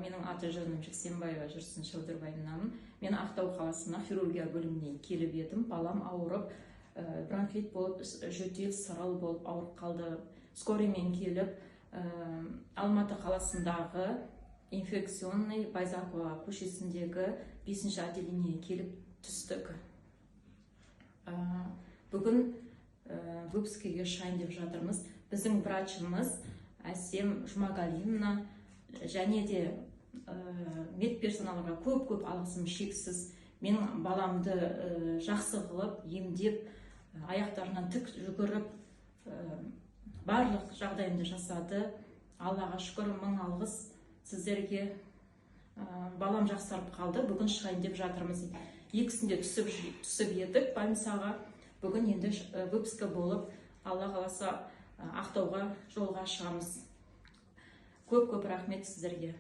менің аты жөнім Жексенбаева Жүрсін Шылдырбайымнамын. Мен Ақтау қаласына хирургия бөліміне келіп едім. Балам ауырып, бронхит болып, жөтел, сырыл болып ауырып қалды. Скорыймен келіп, Алматы қаласындағы инфекционный Байзақова көшесіндегі 5-ші отделениеге келіп түстік. Бүгін выпускіге шығайын деп жатырмыз. Біздің врачымыз Әсем Жұмағалиевна, және де медперсоналға көп алғысым шексіз. Менің баламды жақсы қылып, емдеп, аяқтарынан тік жүгіріп, барлық жағдайымды жасады. Аллаға шүкір, мың алғыс сіздерге. Балам жақсарып қалды. Бүгін шығайын деп жатырмыз. Екісінде түсіп едік больницаға. Бүгін енді выпуска болып, Алла қаласа Ақтауға жолға шығамыз. Көп рахмет сіздерге.